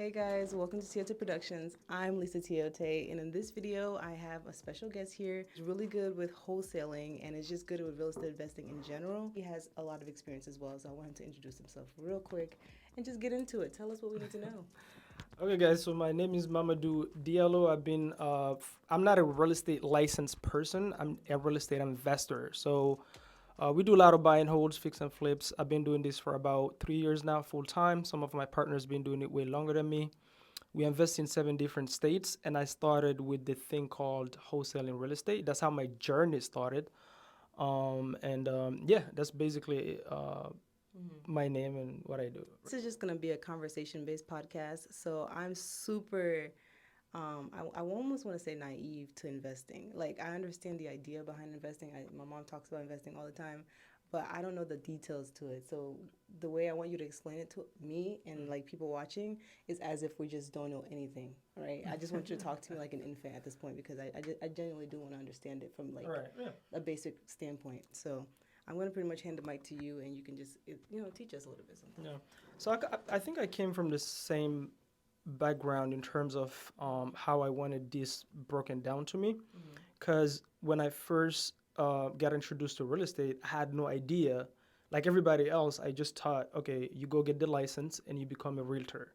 Hey guys, welcome to Tiote Productions. I'm Lisa Tiote, and in this video, I have a special guest here. He's really good with wholesaling and is just good with real estate investing in general. He has a lot of experience as well, so I want him to introduce himself real quick and just get into it. Tell us what we need to know. Okay, guys. So my name is Mamadou Diallo. I'm not a real estate licensed person. I'm a real estate investor. So we do a lot of buy and holds, fix and flips. I've been doing this for about 3 years now, full time. Some of my partners been doing it way longer than me. We invest in 7 different states, and I started with the thing called wholesaling real estate. That's how my journey started. Yeah, that's basically my name and what I do. This is just going to be a conversation based podcast, so I'm super. I almost want to say naive to investing. Like, I understand the idea behind investing. My mom talks about investing all the time, but I don't know the details to it. So the way I want you to explain it to me and like people watching is as if we just don't know anything, right? I just want you to talk to me like an infant at this point because I genuinely do want to understand it from like Right. Yeah. a basic standpoint. So I'm going to pretty much hand the mic to you and you can just, teach us a little bit something. Yeah. So I think I came from the same background in terms of how I wanted this broken down to me. Because when I first got introduced to real estate, I had no idea. Like everybody else, I just thought, okay, you go get the license and you become a realtor,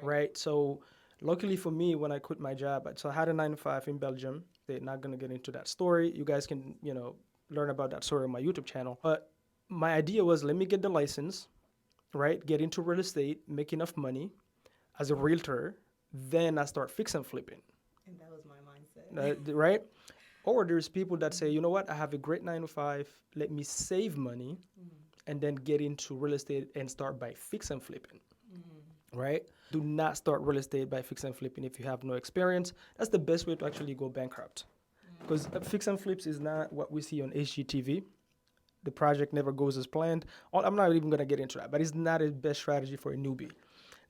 right? So luckily for me, when I quit my job, so I had a 9 to 5 in Belgium. They're not gonna get into that story. You guys can, learn about that story on my YouTube channel. But my idea was, let me get the license, right? Get into real estate, make enough money as a realtor, then I start fix and flipping, And that was my mindset. right? Or there's people that say, you know what, I have a great 9 to 5, let me save money and then get into real estate and start by fix and flipping, right? Do not start real estate by fix and flipping if you have no experience. That's the best way to actually go bankrupt. Because fix and flips is not what we see on HGTV. The project never goes as planned. I'm not even going to get into that, but it's not a best strategy for a newbie.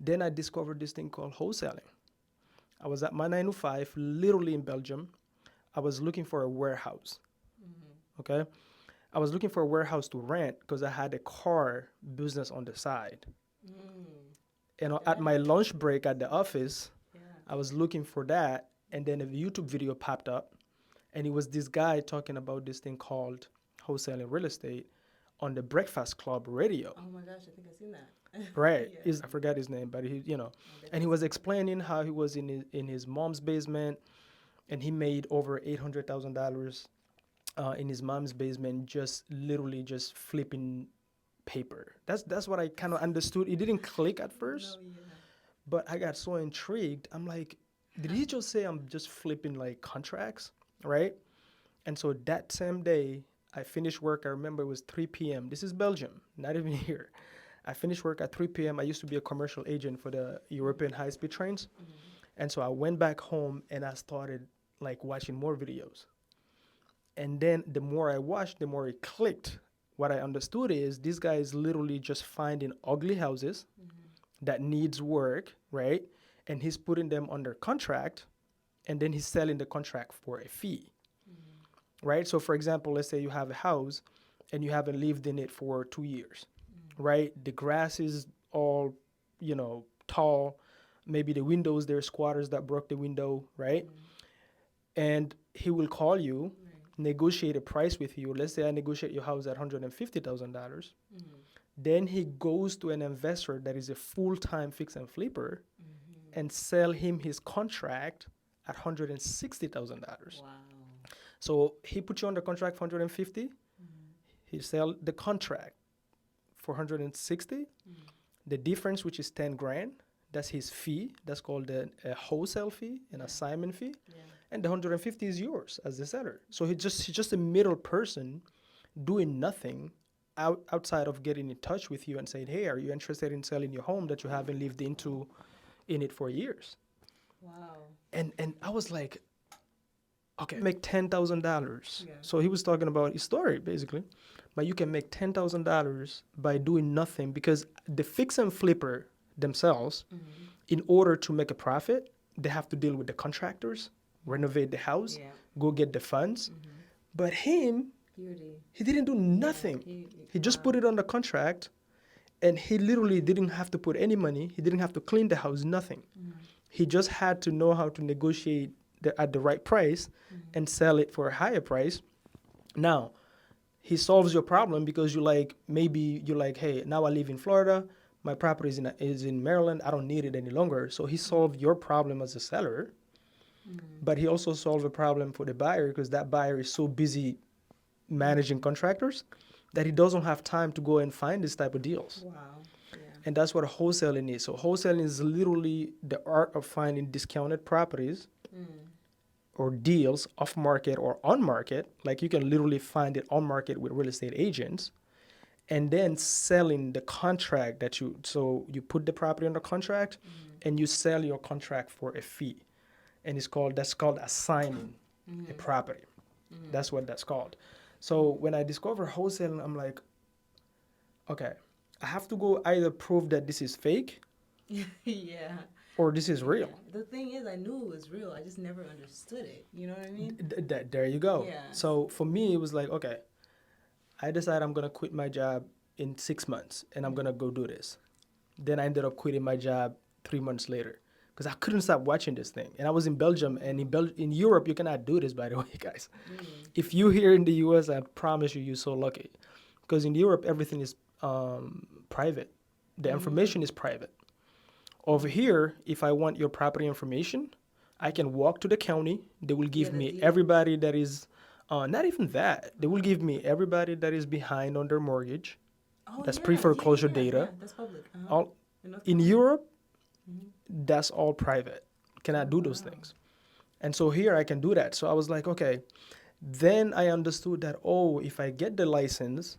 Then I discovered this thing called wholesaling. I was at my 9 to 5, literally in Belgium. I was looking for a warehouse. Okay. I was looking for a warehouse to rent because I had a car business on the side. And at my lunch break at the office, I was looking for that. And then a YouTube video popped up. And it was this guy talking about this thing called wholesaling real estate on the Breakfast Club radio. Oh my gosh, I think I've seen that. Right. Yeah. I forgot his name, but and he was explaining how he was in his mom's basement, and he made over $800,000 in his mom's basement, just literally just flipping paper. That's what I kind of understood. It didn't click at first, but I got so intrigued. I'm like, did he just say I'm just flipping like contracts, right? And so that same day, I finished work. I remember it was 3 p.m. This is Belgium, not even here. I finished work at 3 p.m. I used to be a commercial agent for the European high-speed trains. And so I went back home and I started like watching more videos. And then the more I watched, the more it clicked. What I understood is this guy is literally just finding ugly houses that needs work, right? And he's putting them under contract, and then he's selling the contract for a fee, right? So for example, let's say you have a house and you haven't lived in it for 2 years, right? The grass is all, tall. Maybe the windows, there's squatters that broke the window, right? And he will call you, negotiate a price with you. Let's say I negotiate your house at $150,000. Then he goes to an investor that is a full-time fix and flipper and sell him his contract at $160,000. Wow. So he put you under contract for 150. He sell the contract for 160. The difference, which is 10 grand, that's his fee. That's called a wholesale fee, an assignment fee. And the 150 is yours as the seller. So he's just a middle person doing nothing outside of getting in touch with you and saying, hey, are you interested in selling your home that you haven't lived in it for years? Wow. And I was like, okay, make $10,000. Yeah. So he was talking about his story basically, but you can make $10,000 by doing nothing because the fix and flipper themselves, in order to make a profit, they have to deal with the contractors, renovate the house, go get the funds. But him, he didn't do nothing. He just put it on the contract, And he literally didn't have to put any money. He didn't have to clean the house, nothing. He just had to know how to negotiate at the right price and sell it for a higher price. Now, he solves your problem because maybe you're like, hey, now I live in Florida. My property is in Maryland. I don't need it any longer. So he solved your problem as a seller, but he also solved a problem for the buyer because that buyer is so busy managing contractors that he doesn't have time to go and find this type of deals. Wow. Yeah. And that's what wholesaling is. So wholesaling is literally the art of finding discounted properties or deals off market or on market. Like you can literally find it on market with real estate agents, and then selling the contract so you put the property under contract and you sell your contract for a fee. And that's called assigning a property. That's what that's called. So when I discover wholesaling, I'm like, okay, I have to go either prove that this is fake Yeah. or this is real. The thing is, I knew it was real. I just never understood it. You know what I mean? There you go. Yeah. So for me, it was like, okay, I decided I'm going to quit my job in 6 months and I'm going to go do this. Then I ended up quitting my job 3 months later because I couldn't stop watching this thing. And I was in Belgium, and in Europe, you cannot do this, by the way, guys. If you here in the US, I promise you, you're so lucky. Because in Europe, everything is private. The information is private. Over here, if I want your property information, I can walk to the county. They will give me everybody that is, not even that. They will give me everybody that is behind on their mortgage. Oh, That's yeah, pre-foreclosure yeah, data. Yeah, that's public. All in Europe, that's all private. Cannot do those things. And so here I can do that. So I was like, okay. Then I understood that, if I get the license,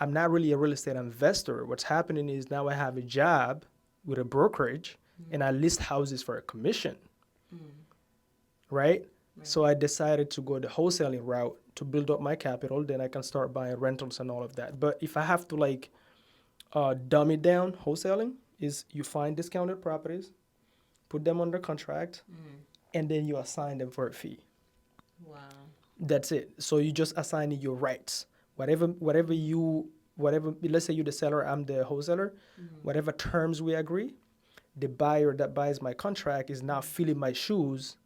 I'm not really a real estate investor. What's happening is now I have a job with a brokerage and I list houses for a commission. Right? So I decided to go the wholesaling route to build up my capital. Then I can start buying rentals and all of that. But if I have to dumb it down, wholesaling is you find discounted properties, put them under contract, and then you assign them for a fee. Wow. That's it. So you just assign your rights. Whatever, let's say you're the seller, I'm the wholesaler, whatever terms we agree, the buyer that buys my contract is now filling my shoes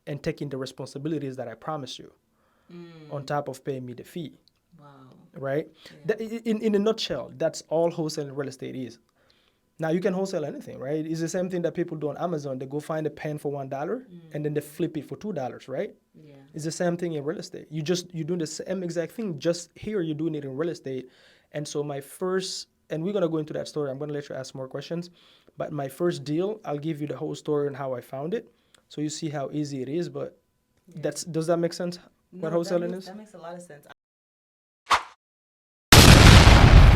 and taking the responsibilities that I promised you on top of paying me the fee. Wow. Right? Yeah. In a nutshell, that's all wholesaling real estate is. Now you can wholesale anything, right? It's the same thing that people do on Amazon. They go find a pen for $1 and then they flip it for $2, right? Yeah. It's the same thing in real estate. You're doing the same exact thing. Just here you're doing it in real estate. And so and we're gonna go into that story. I'm gonna let you ask more questions. But my first deal, I'll give you the whole story and how I found it, so you see how easy it is. But does that make sense? No, what wholesaling is? That makes a lot of sense.